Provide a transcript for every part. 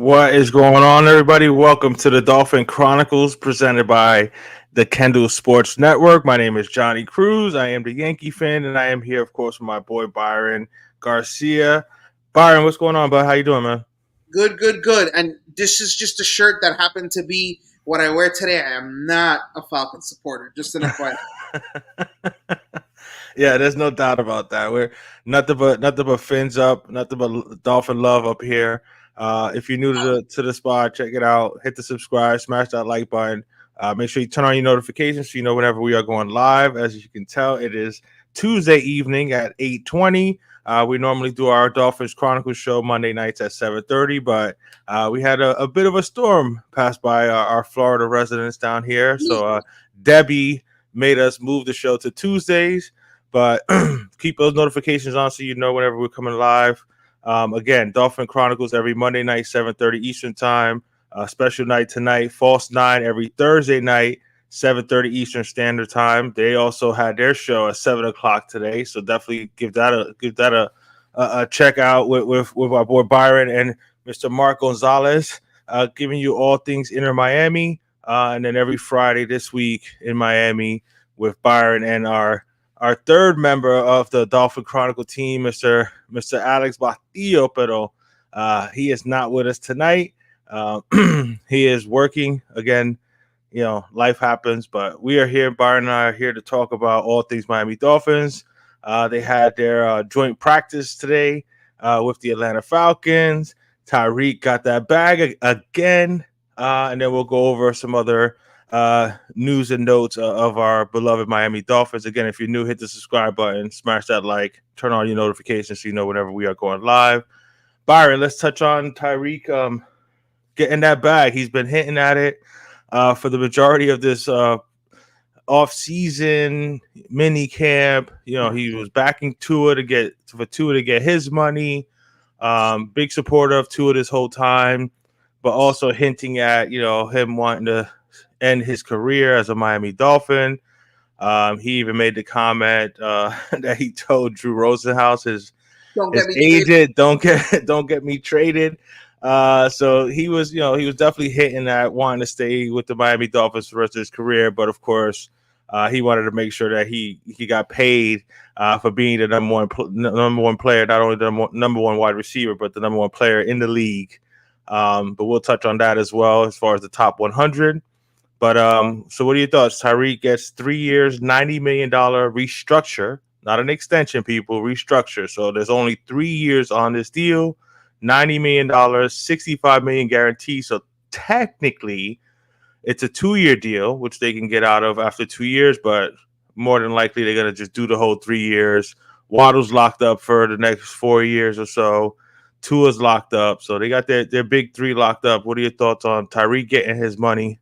What is going on, everybody? Welcome to the Dolphin Chronicles presented by the Kendall Sports Network. My name is Johnny Cruz. I am the Yankee fan, and I am here, of course, with my boy Byron Garcia. Byron, what's going on, bud? How you doing, man? Good. And this is just a shirt that happened to be what I wear today. I am not a Falcons supporter, just an FYI. Yeah, there's no doubt about that. We're nothing but fins up, nothing but Dolphin love up here. If you're new to the spot, check it out. Hit the subscribe, smash that like button. Make sure you turn on your notifications so you know whenever we are going live. As you can tell, it is Tuesday evening at 8:20. We normally do our Dolphins Chronicles show Monday nights at 7:30, but we had a bit of a storm pass by our Florida residents down here. So Debbie made us move the show to Tuesdays. But keep those notifications on so you know whenever we're coming live. Again, Dolphin Chronicles every Monday night, 7:30 Eastern time. Special night tonight, False 9 every Thursday night, 7:30 Eastern Standard Time. They also had their show at 7 o'clock today, so definitely give that a check out with our boy Byron and Mr. Mark Gonzalez, giving you all things Inter Miami, and then every Friday this week in Miami with Byron and our third member of the Dolphin Chronicle team, Mr. Alex Bastillo, pero he is not with us tonight. He is working again. You know, life happens, but we are here. Byron and I are here to talk about all things Miami Dolphins. They had their joint practice today with the Atlanta Falcons. Tyreke got that bag again, and then we'll go over some other news and notes of our beloved Miami Dolphins. Again, if you're new, hit the subscribe button, smash that like, turn on your notifications so you know whenever we are going live. Byron, let's touch on Tyreke getting that bag. He's been hitting at it for the majority of this off-season mini camp. You know, he was backing Tua to get his money. Big supporter of Tua this whole time, but also hinting at him wanting to end his career as a Miami Dolphin. He even made the comment that he told Drew Rosenhaus, his Don't get me agent, don't get me traded. So he was definitely hitting that, wanting to stay with the Miami Dolphins for the rest of his career. But of course, he wanted to make sure that he got paid for being the number one player, not only the number one wide receiver, but the number one player in the league. But we'll touch on that as well as far as the top 100. But so what are your thoughts? Tyreke gets 3 years, $90 million restructure, not an extension, people, restructure. So there's only 3 years on this deal, $90 million, $65 million guarantee. So technically, it's a 2-year deal, which they can get out of after 2 years, but more than likely they're gonna just do the whole 3 years. Waddle's locked up for the next 4 years or so. Tua's locked up, so they got their big three locked up. What are your thoughts on Tyreke getting his money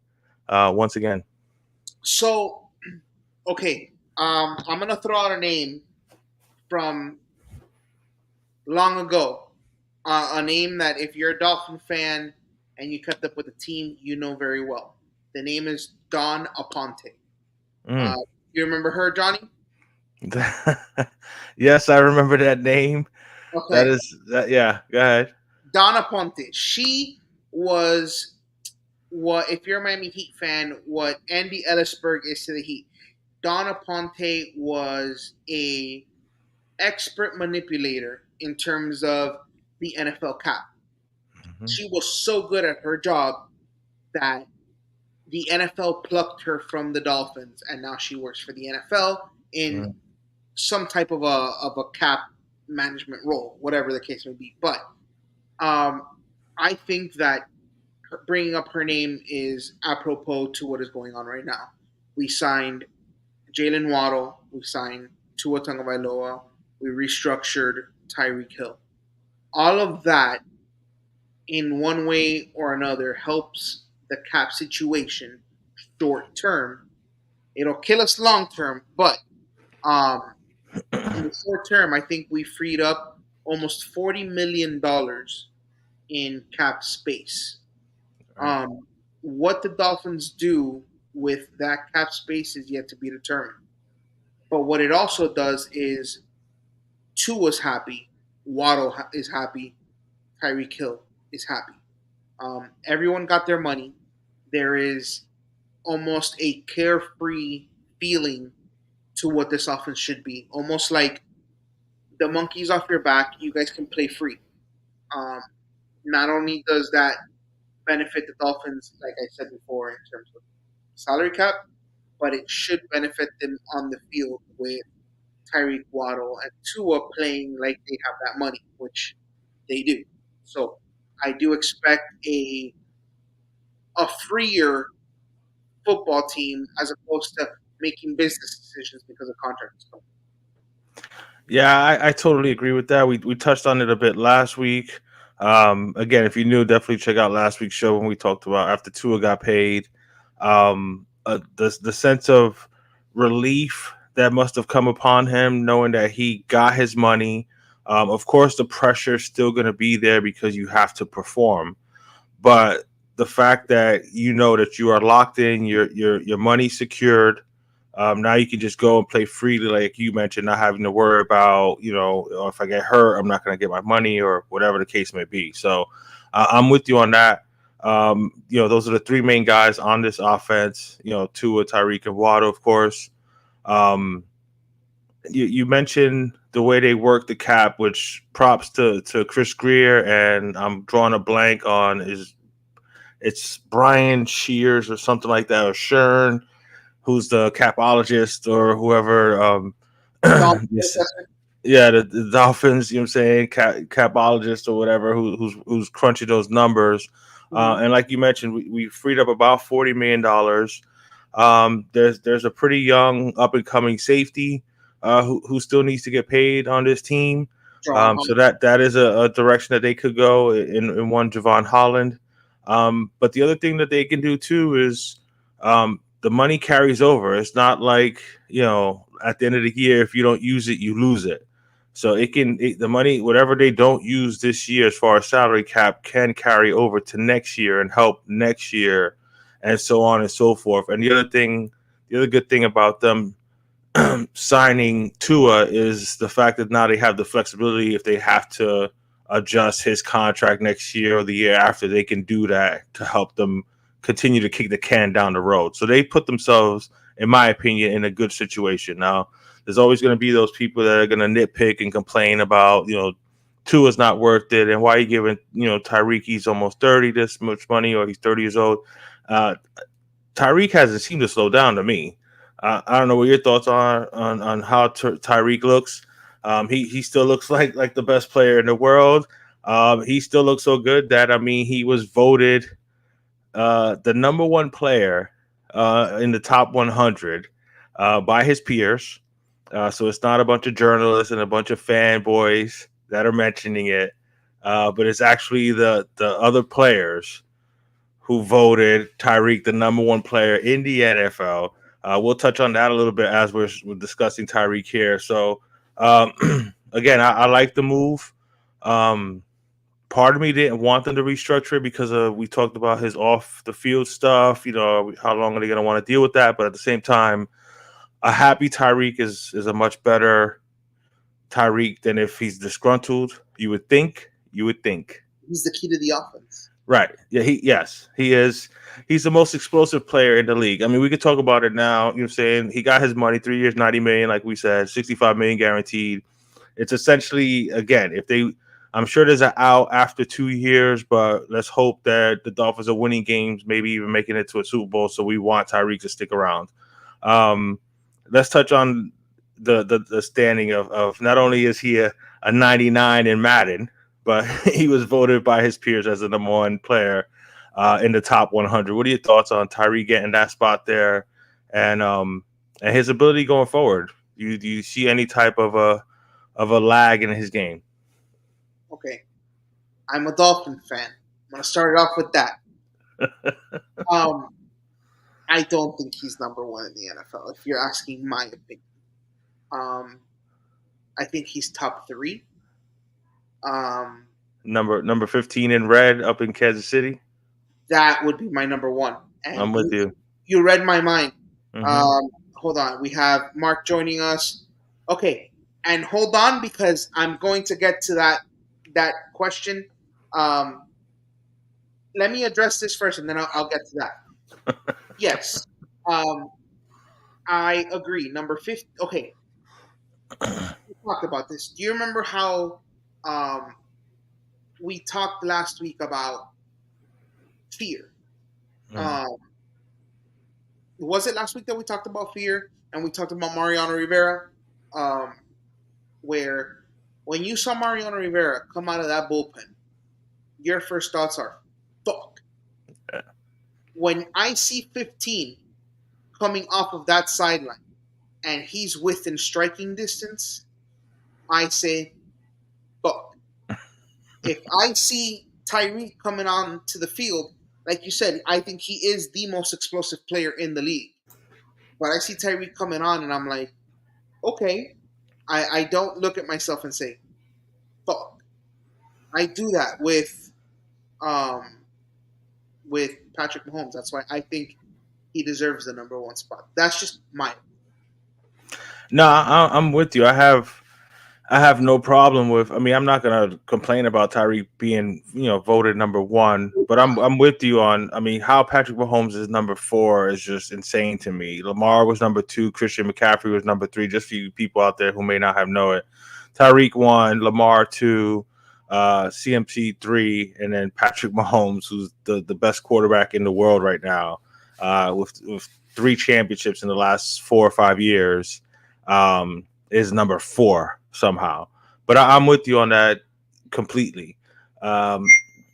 once again? So, okay, I'm gonna throw out a name from long ago. A name that if you're a Dolphin fan and you kept up with the team, you know very well. The name is Dawn Aponte. Mm. You remember her, Johnny? Yes, I remember that name. That Okay. is that. Yeah, go ahead. Donna Ponte. She was what, if you're a Miami Heat fan, what Andy Ellisberg is to the Heat. Donna Ponte was a expert manipulator in terms of the NFL cap. Mm-hmm. She was so good at her job that the NFL plucked her from the Dolphins, and now she works for the NFL in Mm. some type of a cap management role, whatever the case may be. But um, I think that bringing up her name is apropos to what is going on right now. We signed Jalen Waddle, we signed Tua Tagovailoa, we restructured Tyreek Hill. All of that, in one way or another, helps the cap situation short term. It'll kill us long term, but um, in the short term, I think we freed up almost $40 million in cap space. Right. What the Dolphins do with that cap space is yet to be determined. But what it also does is Tua's happy, Waddle is happy, Tyreek Hill is happy. Everyone got their money. There is almost a carefree feeling to what this offense should be. Almost like the monkey's off your back, you guys can play free. Um, Not only does that benefit the Dolphins, like I said before, in terms of salary cap, but it should benefit them on the field with Tyreke Waddle and Tua playing like they have that money, which they do. So I do expect a freer football team as opposed to making business decisions because of contracts. Yeah, I totally agree with that. We touched on it a bit last week. Again, if you're new, definitely check out last week's show when we talked about after Tua got paid. The sense of relief that must have come upon him, knowing that he got his money. Of course, the pressure is still going to be there because you have to perform. But the fact that you know that you are locked in, your money secured. Now you can just go and play freely, like you mentioned, not having to worry about, if I get hurt, I'm not going to get my money or whatever the case may be. So I'm with you on that. Those are the three main guys on this offense. Tua, Tyreke, and Waddle, of course. Um, you mentioned the way they work the cap, which props to Chris Greer, and I'm drawing a blank on it's Brian Shears or something like that, or Shern, who's the capologist or whoever. Yeah, the Dolphins, you know what I'm saying, capologist or whatever, who's crunching those numbers. Mm-hmm. And like you mentioned, we freed up about $40 million. There's a pretty young up and coming safety who still needs to get paid on this team. So that is a direction that they could go in one Javon Holland. But the other thing that they can do too is the money carries over. It's not like, at the end of the year, if you don't use it, you lose it. So the money, whatever they don't use this year as far as salary cap, can carry over to next year and help next year, and so on and so forth. And the other good thing about them signing Tua is the fact that now they have the flexibility if they have to adjust his contract next year or the year after, they can do that to help them continue to kick the can down the road. So they put themselves, in my opinion, in a good situation. Now, there's always going to be those people that are going to nitpick and complain about, Tua's not worth it, and why are you giving, Tyreke, he's almost 30, this much money, or he's 30 years old. Tyreke hasn't seemed to slow down to me. I don't know what your thoughts are on how Tyreke looks. He still looks like the best player in the world. He still looks so good that, he was voted the number one player in the top 100 by his peers. So it's not a bunch of journalists and a bunch of fanboys that are mentioning it, but it's actually the other players who voted Tyreke the number one player in the NFL. We'll touch on that a little bit as we're discussing Tyreke here. So, again, I like the move. Part of me didn't want them to restructure it because we talked about his off the field stuff. How long are they going to want to deal with that? But at the same time, a happy Tyreke is a much better Tyreke than if he's disgruntled. You would think. He's the key to the offense. Right. Yeah, he is. He's the most explosive player in the league. We could talk about it now. You know what I'm saying? He got his money, 3 years, 90 million, like we said, 65 million guaranteed. It's essentially, again, I'm sure there's an out after 2 years, but let's hope that the Dolphins are winning games, maybe even making it to a Super Bowl. So we want Tyreke to stick around. Let's touch on the standing of not only is he a 99 in Madden, but he was voted by his peers as the number one player in the top 100. What are your thoughts on Tyreke getting that spot there, and his ability going forward? Do you see any type of a lag in his game? Okay, I'm a Dolphin fan. I'm gonna start it off with that. Um, I don't think he's number one in the NFL. If you're asking my opinion, um, I think he's top three. Um, Number 15 in red up in Kansas City. that would be my number one. And I'm with you. you read my mind. Mm-hmm. Hold on, we have Mark joining us. Okay, and hold on because I'm going to get to that question. Um, let me address this first, and then I'll get to that. Yes, um, I agree. Number 50. Okay, we talked about this. Do you remember how um, we talked last week about fear? Mm. Um, was it last week that we talked about fear and we talked about Mariano Rivera? Um, where when you saw Mariano Rivera come out of that bullpen, your first thoughts are, fuck. Yeah. When I see 15 coming off of that sideline and he's within striking distance, I say, fuck. If I see Tyreke coming on to the field, like you said, I think he is the most explosive player in the league. But I see Tyreke coming on and I'm like, okay. I don't look at myself and say, fuck. I do that um, with Patrick Mahomes. That's why I think he deserves the number one spot. That's just my. No, I'm with you. I have no problem with. I mean, I'm not gonna complain about Tyreek being, voted number one, but I'm with you on. I mean, how Patrick Mahomes is number four is just insane to me. Lamar was number two, Christian McCaffrey was number three. Just for you people out there who may not have know it, Tyreek one, Lamar two, CMC three, and then Patrick Mahomes, who's the best quarterback in the world right now, with three championships in the last 4 or 5 years. Is number four somehow. But I'm with you on that completely. Um,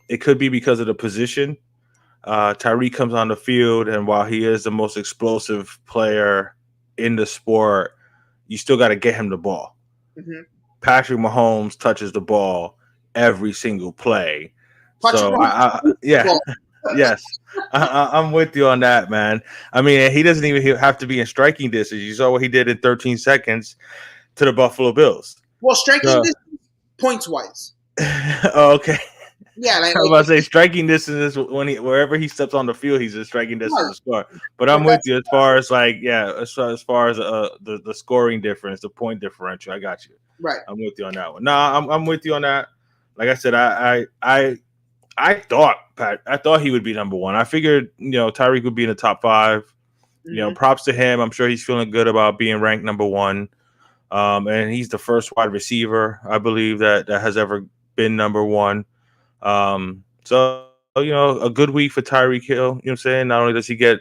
it could be because of the position. Tyree comes on the field, and while he is the most explosive player in the sport, you still got to get him the ball. Mm-hmm. Patrick Mahomes touches the ball every single play. Patrick So, Mahomes. yeah, yes, I'm with you on that, man. I mean, he doesn't even have to be in striking distance. You saw what he did in 13 seconds to the Buffalo Bills. Well, striking So, distance, points wise. oh, okay. Yeah, I was about to say striking distance is when wherever he steps on the field, he's a striking distance right. to score. But But I'm with that's you as far as like, yeah, as far as the scoring difference, the point differential. I got you. right. I'm with you on that one. No, I'm with you on that. Like I said, I thought he would be number one. I figured Tyreek would be in the top five. Mm-hmm. Props to him. I'm sure he's feeling good about being ranked number one. And he's the first wide receiver I believe that has ever been number one. So a good week for Tyreek Hill. You know what I'm saying? Not only does he get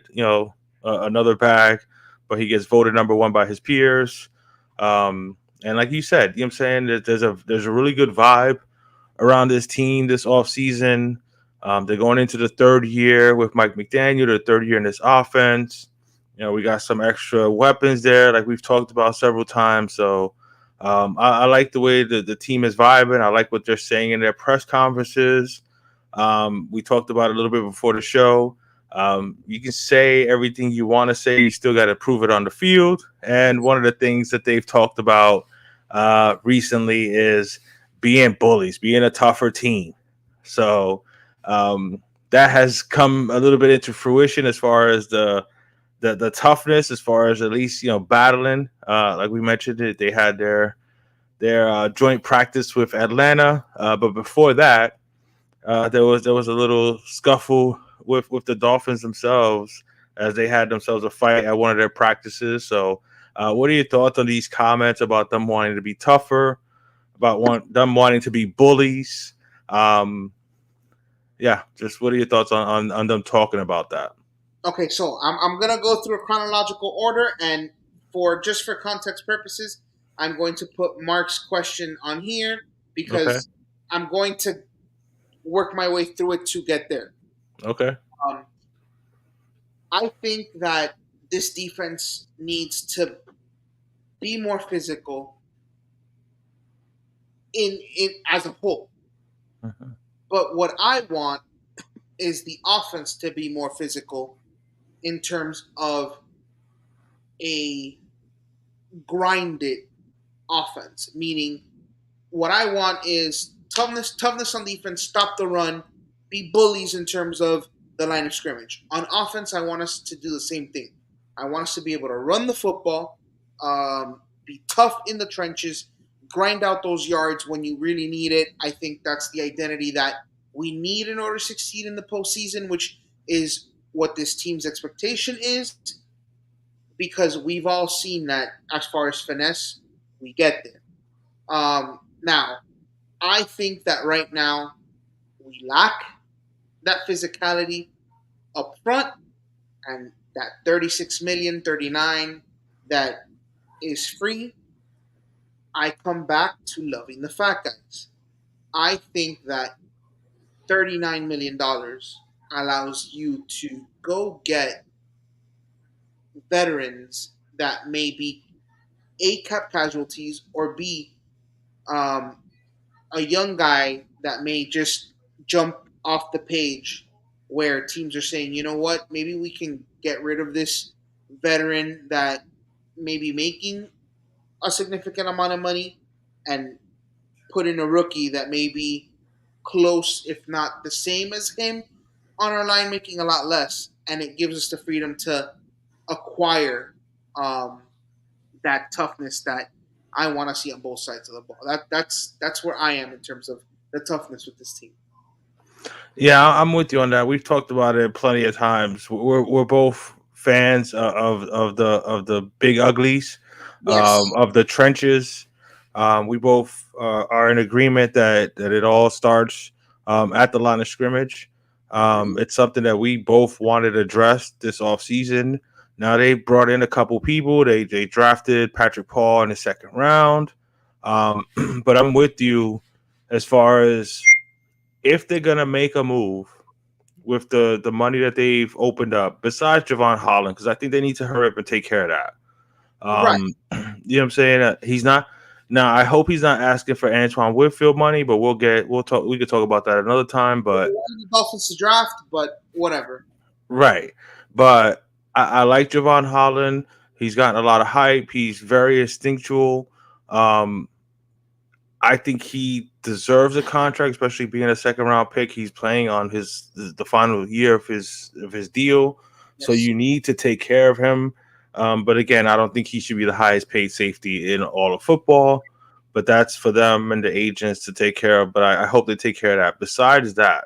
another bag, but he gets voted number one by his peers. And like you said, you know what I'm saying? There's a really good vibe around this team this offseason. They're going into the third year with Mike McDaniel, the third year in this offense. We got some extra weapons there, like we've talked about several times. So I like the way the team is vibing. I like what they're saying in their press conferences. We talked about it a little bit before the show. You can say everything you want to say. You still got to prove it on the field. And one of the things that they've talked about recently is being bullies, being a tougher team. So that has come a little bit into fruition as far as the toughness, as far as at least battling. Like we mentioned, it they had their joint practice with Atlanta, but before that, there was a little scuffle with the Dolphins themselves as they had themselves a fight at one of their practices. So, what are your thoughts on these comments about them wanting to be tougher, about them wanting to be bullies? Um, yeah, just what are your thoughts on them talking about that? Okay, so I'm gonna go through a chronological order, and for context purposes, I'm going to put Mark's question on here Okay, because I'm going to work my way through it to get there. okay. Um, I think that this defense needs to be more physical in as a whole. Mhm. But what I want is the offense to be more physical in terms of a grinded offense, meaning what I want is toughness on defense, stop the run, be bullies in terms of the line of scrimmage. On offense, I want us to do the same thing. I want us to be able to run the football, be tough in the trenches, grind out those yards when you really need it. I think that's the identity that we need in order to succeed in the postseason, which is what this team's expectation is, because we've all seen that as far as finesse, we get there. Now, I think that right now we lack that physicality up front, and that 36 million, 39 that is free. I come back to loving the fat guys. I think that $39 million allows you to go get veterans that may be A, cap casualties, or B, um, a young guy that may just jump off the page where teams are saying, you know what, maybe we can get rid of this veteran that may be making a significant amount of money and put in a rookie that may be close, if not the same as him, on our line, making a lot less. And it gives us the freedom to acquire that toughness that I want to see on both sides of the ball. That's where I am in terms of the toughness with this team. Yeah, I'm with you on that. We've talked about it plenty of times. We're both fans of the big uglies, Yes. of the trenches. We both are in agreement that it all starts at the line of scrimmage. It's something that we both wanted addressed this offseason. Now they brought in a couple people. They drafted Patrick Paul in the second round. But I'm with you as far as if they're gonna make a move with the money that they've opened up, besides Javon Holland, because I think they need to hurry up and take care of that. Right. You know what I'm saying? He's not now. I hope he's not asking for Antoine Whitfield money, but we'll talk. We could talk about that another time. But The Dolphins to draft, but whatever. right, but I like Javon Holland. He's gotten a lot of hype. He's very instinctual. Um, I think he deserves a contract, especially being a second round pick. He's playing on the final year of his deal, so Yes. you need to take care of him. But again, I don't think he should be the highest paid safety in all of football. But that's for them and the agents to take care of. But I hope they take care of that. Besides that,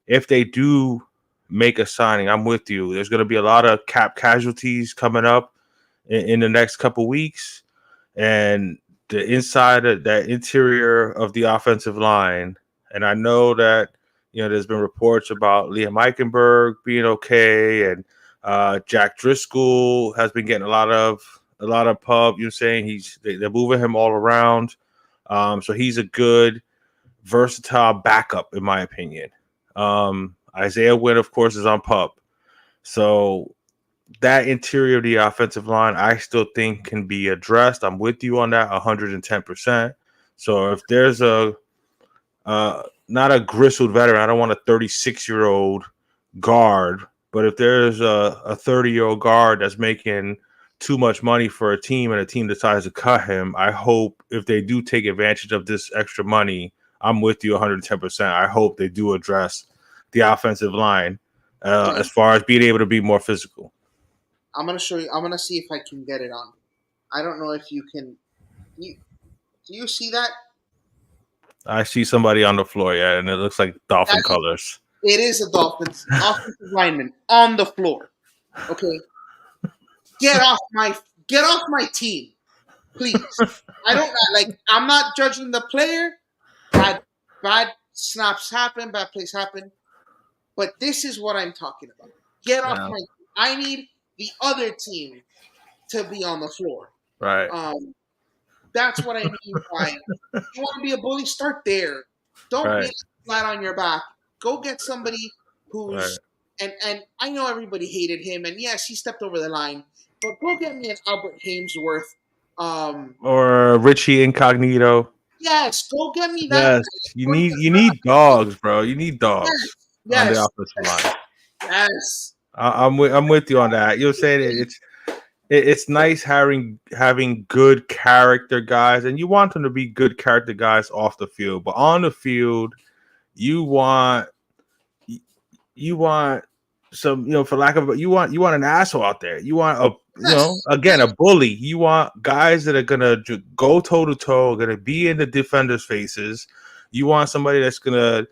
if they do make a signing, I'm with you. There's going to be a lot of cap casualties coming up in the next couple weeks, and the inside of that interior of the offensive line. And I know that there's been reports about Liam Eichenberg being okay, and Jack Driscoll has been getting a lot of pub. You're saying they're moving him all around, so he's a good versatile backup in my opinion. Isaiah Wynn, of course, is on pub, so that interior of the offensive line, I still think can be addressed. I'm with you on that 110%. So if there's not a gristled veteran, I don't want a 36-year-old guard, but if there's a 30-year-old guard that's making too much money for a team and a team decides to cut him, I hope if they do take advantage of this extra money, I'm with you 110%. I hope they do address the offensive line Okay. as far as being able to be more physical. I'm gonna show you. I'm gonna see if I can get it on. I don't know if you can. Do you see that? I see somebody on the floor, yeah, and it looks like Dolphin That colors. it is a Dolphins offensive lineman on the floor. Okay, get off my team, please. I don't like. I'm not judging the player. Bad snaps happen. Bad plays happen. But this is what I'm talking about. Get off Yeah, my. I need the other team to be on the floor. right, That's what I mean by you want to be a bully. Start there. Don't be right, flat on your back. Go get somebody right. who's and I know everybody hated him, and yes, he stepped over the line. But go get me an Albert Hamesworth. Um, Or Richie Incognito. yes, go get me that Yes, guy. you need dogs, bro. You need dogs on the Yes, offensive line. yes, I'm with you on that. You're saying it's nice having good character guys, and you want them to be good character guys off the field, but on the field, you want you want some, for lack of, you want an asshole out there. You want yes, again, a bully. You want guys that are gonna go toe to toe, gonna be in the defenders' faces. You want somebody that's gonna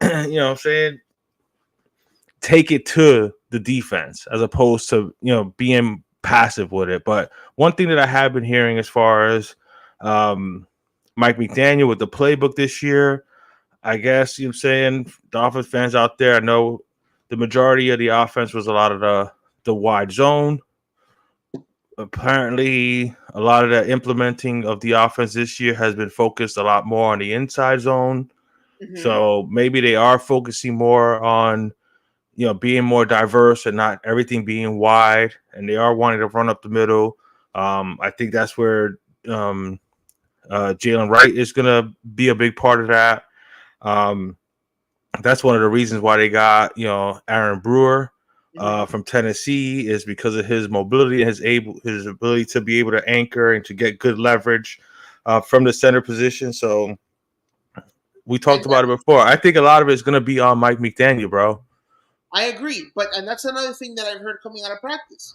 you know what I'm saying, take it to the defense as opposed to, being passive with it. But one thing that I have been hearing as far as um, Mike McDaniel with the playbook this year, I guess, you know what I'm saying, Dolphins fans out there, I know the majority of the offense was a lot of the wide zone. Apparently, a lot of the implementing of the offense this year has been focused a lot more on the inside zone. Mm-hmm. So maybe they are focusing more on, being more diverse and not everything being wide, and they are wanting to run up the middle. I think that's where Jalen Wright is going to be a big part of that. Um, that's one of the reasons why they got, Aaron Brewer Mm-hmm. from Tennessee, is because of his mobility and his ability to be able to anchor and to get good leverage from the center position. So we And talked about it before. I think a lot of it is going to be on Mike McDaniel, bro. I agree, and that's another thing that I've heard coming out of practice,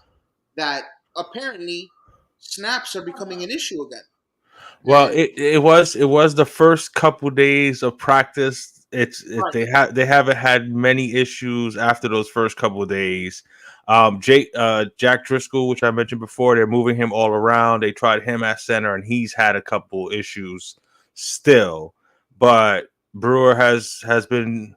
that apparently snaps are becoming an issue again. Well, And it was the first couple days of practice. right, They haven't had many issues after those first couple of days. Jack Driscoll, which I mentioned before, they're moving him all around. They tried him at center, and he's had a couple issues still. But Brewer has been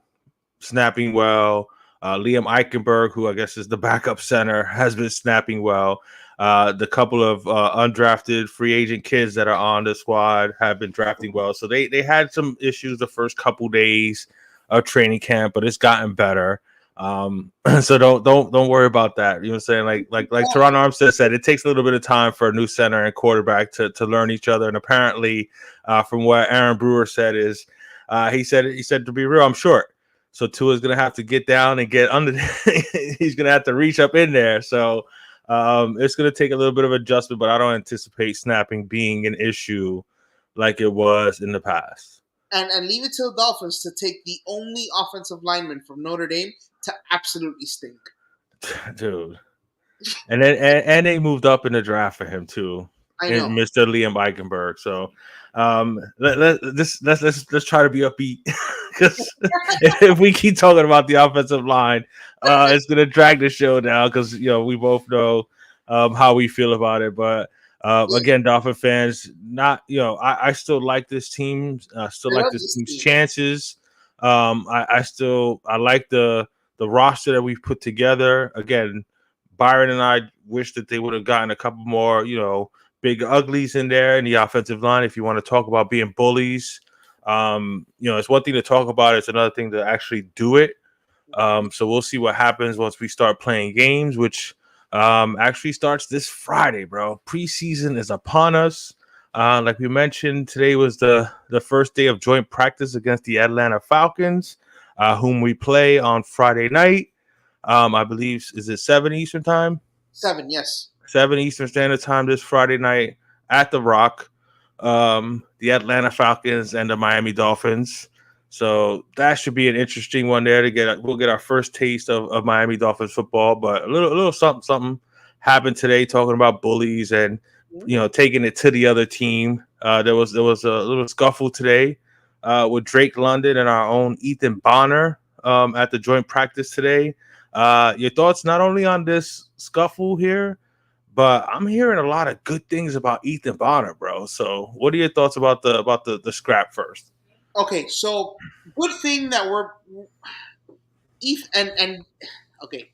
snapping well. Liam Eichenberg, who I guess is the backup center, has been snapping well. The couple of undrafted free agent kids that are on the squad have been drafting well. So they had some issues the first couple days of training camp, but it's gotten better. So don't worry about that. You know what I'm saying? Like Teron Armstead said, it takes a little bit of time for a new center and quarterback to learn each other. And apparently, from what Aaron Brewer said is, he said to be real, I'm short. So Tua's gonna have to get down and get under. He's gonna have to reach up in there. So it's gonna take a little bit of adjustment, but I don't anticipate snapping being an issue like it was in the past. and leave it to the Dolphins to take the only offensive lineman from Notre Dame to absolutely stink. Dude. And they moved up in the draft for him too, I and know. Mr. Liam Eichenberg. So let's try to be upbeat, because if we keep talking about the offensive line, it's gonna drag the show down, because we both know how we feel about it. But Yeah, again, Dolphin fans, not I still like this team. I still I like love this this team's team. chances. I like the roster that we've put together. Again, Byron and I wish that they would have gotten a couple more, big uglies in there in the offensive line. If you want to talk about being bullies, it's one thing to talk about; it's another thing to actually do it. So we'll see what happens once we start playing games, which actually starts this Friday, bro. Preseason is upon us. Like we mentioned, today was the first day of joint practice against the Atlanta Falcons, whom we play on Friday night. I believe, is it 7 Eastern time? 7, yes. 7 Eastern Standard Time this Friday night at the Rock. The Atlanta Falcons and the Miami Dolphins. So that should be an interesting one there to get. We'll get our first taste of Miami Dolphins football, but a little something happened today, talking about bullies and taking it to the other team. There was a little scuffle today with Drake London and our own Ethan Bonner at the joint practice today. Your thoughts not only on this scuffle here, but I'm hearing a lot of good things about Ethan Bonner, bro. So, what are your thoughts about the scrap first? Okay, so good thing that we're and okay.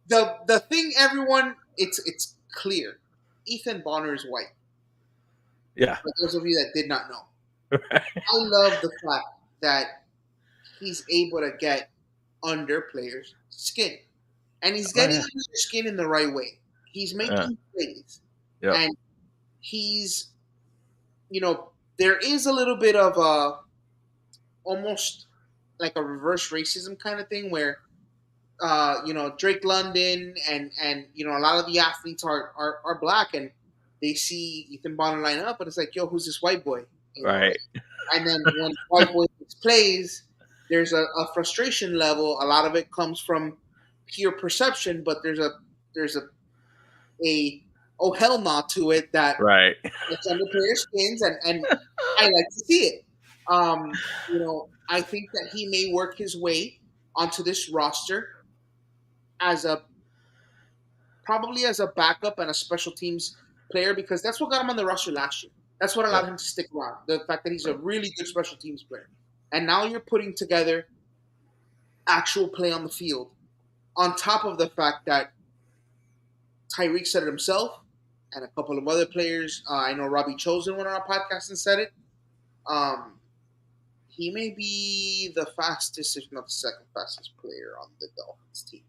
The thing, everyone, it's clear. Ethan Bonner is white. Yeah. For those of you that did not know, I love the fact that he's able to get under players' skin, and he's Oh getting yeah. under their skin in the right way. He's Yeah. making plays, Yep. and he's there is a little bit of a almost like a reverse racism kind of thing where Drake London and a lot of the athletes are black, and they see Ethan Bonner line up and it's like, yo, who's this white boy? Right. And then when white boy plays, there's a frustration level. A lot of it comes from peer perception, but there's a oh hell not to it that Right. it's under player skins, and I like to see it. I think that he may work his way onto this roster as a probably as a backup and a special teams player because that's what got him on the roster last year. That's what Yeah. allowed him to stick around. The fact that he's a really good special teams player. And now you're putting together actual play on the field on top of the fact that Tyreke said it himself and a couple of other players. I know Robbie Chosen went on a podcast and said it. Um, he may be the fastest, if not the second fastest player on the Dolphins team.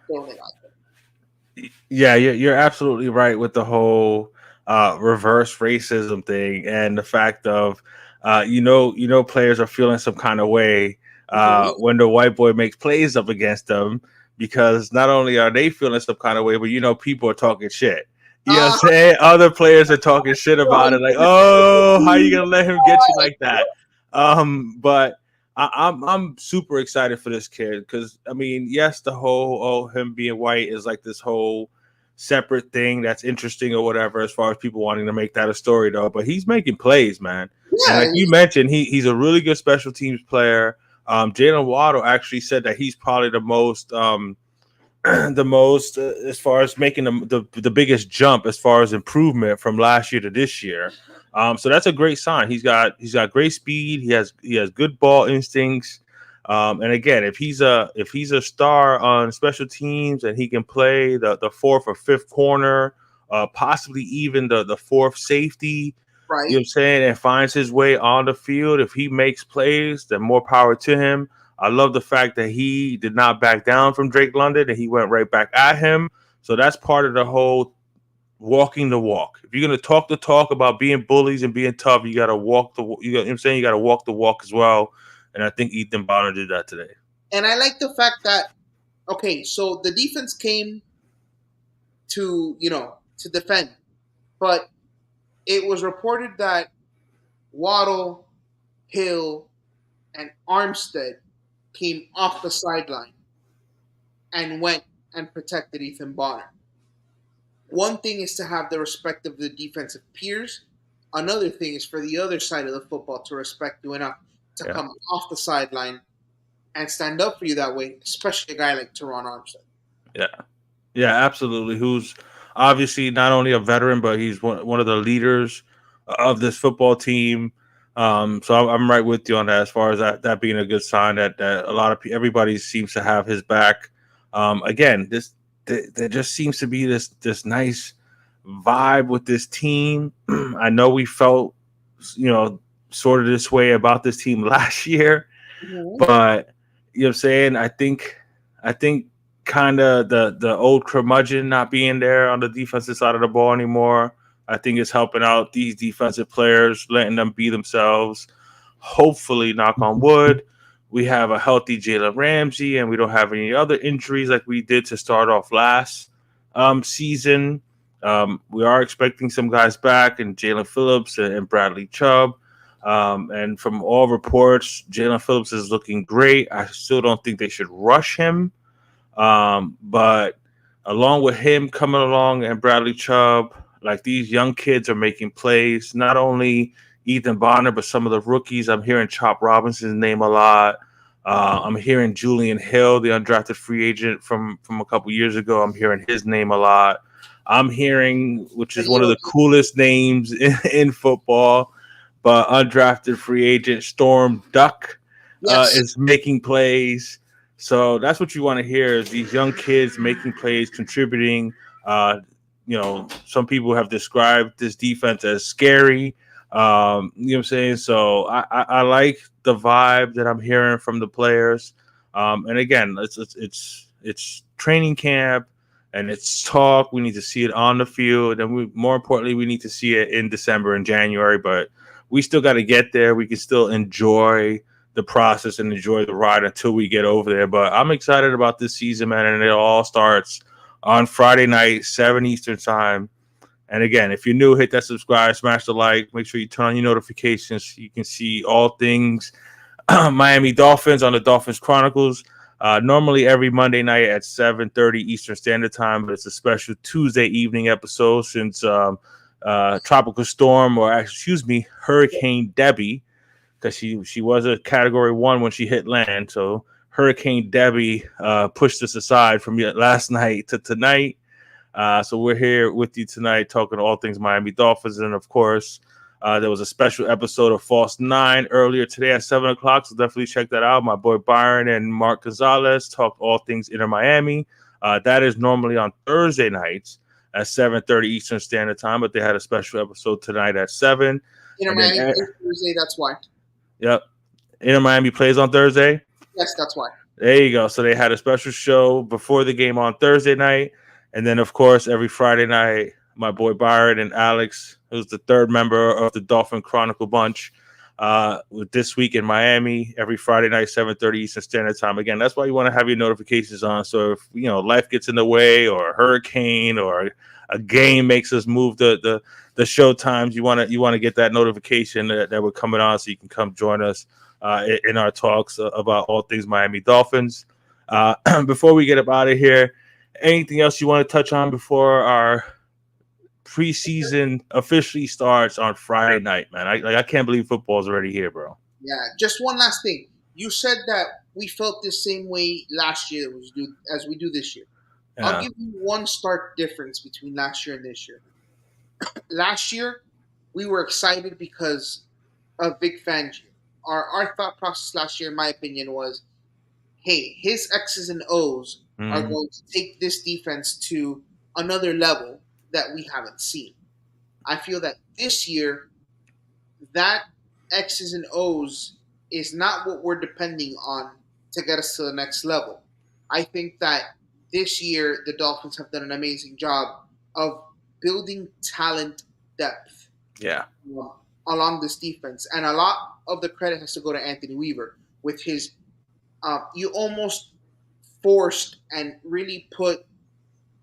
Throwing it out there. Yeah, you're absolutely right with the whole reverse racism thing and the fact of players are feeling some kind of way Mm-hmm. when the white boy makes plays up against them because not only are they feeling some kind of way, but people are talking shit. You know what I'm Uh, saying? Other players are talking shit about it, like, "Oh, how you gonna let him get you like that?" But I'm super excited for this kid because I mean, yes, the whole him being white is like this whole separate thing that's interesting or whatever as far as people wanting to make that a story though. But he's making plays, man, and yeah, like you mentioned, he's a really good special teams player. Jalen Waddle actually said that he's probably the most the most as far as making the biggest jump as far as improvement from last year to this year. So that's a great sign. He's got great speed. He has good ball instincts. And again, if he's a star on special teams and he can play the fourth or fifth corner, possibly even the fourth safety, you know right. what I'm saying, and finds his way on the field. If he makes plays, then more power to him. I love the fact that he did not back down from Drake London and he went right back at him. So that's part of the whole walking the walk. If you're gonna talk the talk about being bullies and being tough, you gotta walk the you know what I'm saying, you gotta walk the walk as well. And I think Ethan Bonner did that today. And I like the fact that okay, so the defense came to defend, but it was reported that Waddle, Hill, and Armstead came off the sideline and went and protected Ethan Bonner. One thing is to have the respect of the defensive peers. Another thing is for the other side of the football to respect you enough to Yeah. come off the sideline and stand up for you that way, especially a guy like Teron Armstead. Yeah. Yeah, absolutely. Who's obviously not only a veteran, but he's one of the leaders of this football team. So I'm right with you on that as far as that being a good sign that a lot of everybody seems to have his back. Again, there just seems to be this nice vibe with this team. I know we felt, you know, sort of this way about this team last year, Mm-hmm. but you know what I'm saying? I think kind of the old curmudgeon not being there on the defensive side of the ball anymore. I think it's helping out these defensive players, letting them be themselves. Hopefully, knock on wood, we have a healthy Jalen Ramsey and we don't have any other injuries like we did to start off last season. We are expecting some guys back, and Jalen Phillips and Bradley Chubb. And from all reports, Jalen Phillips is looking great. I still don't think they should rush him. But along with him coming along and Bradley Chubb, like these young kids are making plays. Not only Ethan Bonner, but some of the rookies. I'm hearing Chop Robinson's name a lot. I'm hearing Julian Hill, the undrafted free agent from a couple years ago. I'm hearing his name a lot. I'm hearing, which is one of the coolest names in football, but undrafted free agent Storm Duck Yes. is making plays. So that's what you want to hear is these young kids making plays, contributing. Some people have described this defense as scary. You know what I'm saying? So I like the vibe that I'm hearing from the players. And again, it's training camp and it's talk. We need to see it on the field, and more importantly, we need to see it in December and January. But we still got to get there. We can still enjoy the process and enjoy the ride until we get over there. But I'm excited about this season, man, and it all starts on Friday night, 7 Eastern time. And again, if you're new, hit that subscribe, smash the like, make sure you turn on your notifications so you can see all things Miami Dolphins on the Dolphins Chronicles. Normally every Monday night at 7:30 Eastern Standard Time, but it's a special Tuesday evening episode since Tropical Storm, or excuse me, Hurricane Debbie because she was a Category 1 when she hit land. So Hurricane Debbie pushed us aside from last night to tonight. So we're here with you tonight talking all things Miami Dolphins. And, of course, there was a special episode of False 9 earlier today at 7 o'clock. So definitely check that out. My boy Byron and Mark Gonzalez talked all things Inter Miami. That is normally on Thursday nights at 7:30 Eastern Standard Time, but they had a special episode tonight at 7. Inter Miami plays Thursday, that's why. Yep. Inter Miami plays on Thursday? Yes, that's why. There you go. So they had a special show before the game on Thursday night. And then, of course, every Friday night, my boy Byron and Alex, who's the third member of the Dolphin Chronicle bunch, with This Week in Miami, every Friday night, 7:30 Eastern Standard Time. Again, that's why you want to have your notifications on. So if, life gets in the way or a hurricane or a game makes us move the show times, you want to get that notification that we're coming on so you can come join us in our talks about all things Miami Dolphins. Before we get up out of here, anything else you want to touch on before our preseason officially starts on Friday night, man? I can't believe football's already here, bro. Yeah, just one last thing. You said that we felt the same way last year as we do this year. Yeah. I'll give you one stark difference between last year and this year. Last year, we were excited because of Vic Fangio. Our thought process last year, in my opinion, was, hey, his X's and O's are going to take this defense to another level that we haven't seen. I feel that this year, that X's and O's is not what we're depending on to get us to the next level. I think that this year, the Dolphins have done an amazing job of building talent depth. Yeah. Along this defense. And a lot of the credit has to go to Anthony Weaver with his you almost forced and really put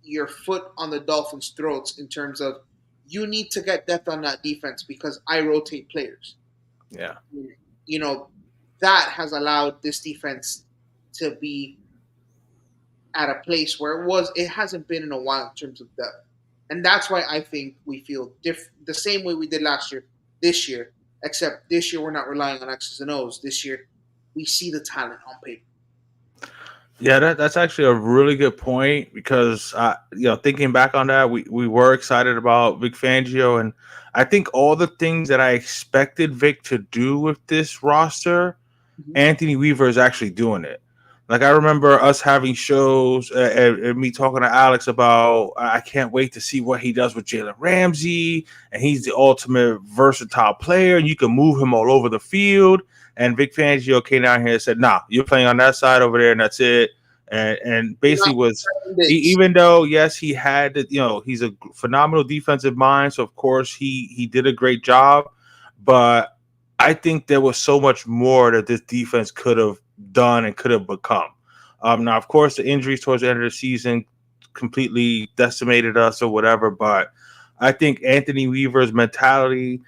your foot on the Dolphins' throats in terms of you need to get depth on that defense because I rotate players. Yeah. That has allowed this defense to be at a place where it hasn't been in a while in terms of depth. And that's why I think we feel the same way we did last year, this year, except this year we're not relying on X's and O's. This year we see the talent on paper. Yeah, that's actually a really good point because, thinking back on that, we were excited about Vic Fangio. And I think all the things that I expected Vic to do with this roster, Anthony Weaver is actually doing it. Like, I remember us having shows and me talking to Alex about, I can't wait to see what he does with Jalen Ramsey. And he's the ultimate versatile player. And you can move him all over the field. And Vic Fangio came down here and said, nah, you're playing on that side over there, and that's it. And basically even though, yes, he had, he's a phenomenal defensive mind. So, of course, he did a great job. But I think there was so much more that this defense could have done and could have become. Now, of course, the injuries towards the end of the season completely decimated us or whatever. But I think Anthony Weaver's mentality,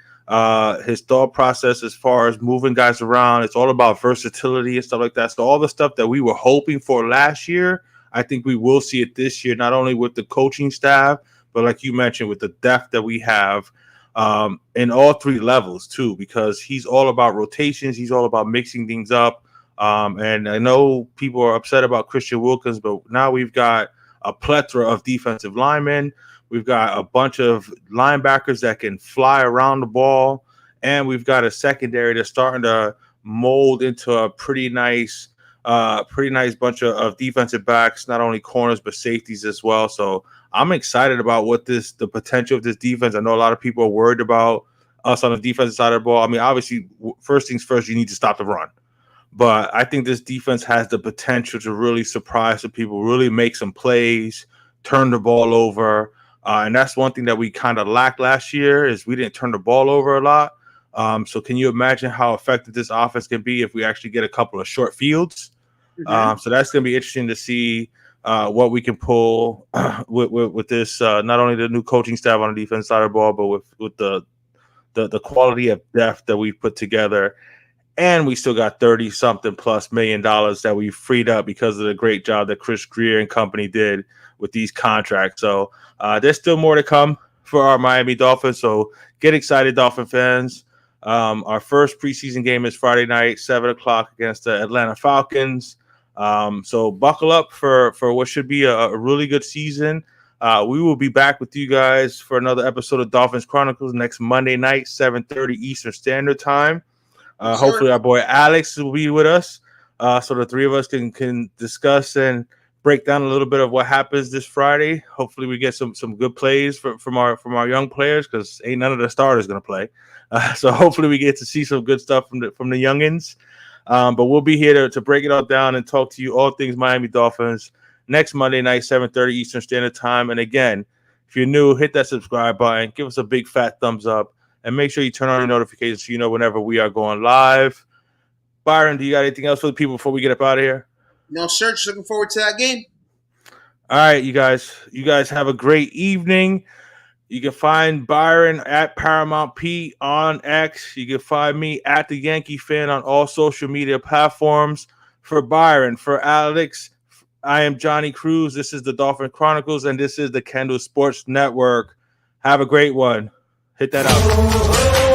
his thought process as far as moving guys around, it's all about versatility and stuff like that. So all the stuff that we were hoping for last year, I think we will see it this year, not only with the coaching staff, but like you mentioned, with the depth that we have in all three levels too, because he's all about rotations. He's all about mixing things up. And I know people are upset about Christian Wilkins, but now we've got a plethora of defensive linemen. We've got a bunch of linebackers that can fly around the ball, and we've got a secondary that's starting to mold into a pretty nice bunch of defensive backs, not only corners but safeties as well. So I'm excited about the potential of this defense. I know a lot of people are worried about us on the defensive side of the ball. I mean, obviously, first things first, you need to stop the run. But I think this defense has the potential to really surprise some people, really make some plays, turn the ball over. And that's one thing that we kind of lacked last year is we didn't turn the ball over a lot. So can you imagine how effective this offense can be if we actually get a couple of short fields? So that's going to be interesting to see what we can pull with this, not only the new coaching staff on the defense side of the ball, but with the quality of depth that we've put together. And we still got $30-something plus million that we freed up because of the great job that Chris Greer and company did with these contracts. So there's still more to come for our Miami Dolphins. So get excited, Dolphin fans. Our first preseason game is Friday night, 7 o'clock against the Atlanta Falcons. So buckle up for what should be a really good season. We will be back with you guys for another episode of Dolphins Chronicles next Monday night, 7:30 Eastern Standard Time. Hopefully, our boy Alex will be with us, so the three of us can discuss and break down a little bit of what happens this Friday. Hopefully, we get some good plays from our young players, because ain't none of the starters going to play. So hopefully, we get to see some good stuff from the youngins. But we'll be here to break it all down and talk to you all things Miami Dolphins next Monday night, 7:30 Eastern Standard Time. And again, if you're new, hit that subscribe button, give us a big fat thumbs up, and make sure you turn on your notifications so you know whenever we are going live. Byron, do you got anything else for the people before we get up out of here? No, sir. Just looking forward to that game. All right, you guys. You guys have a great evening. You can find Byron at Paramount P on X. You can find me at The Yankee Fan on all social media platforms. For Byron, for Alex, I am Johnny Cruz. This is the Dolphin Chronicles, and this is the Kendall Sports Network. Have a great one. Hit that out.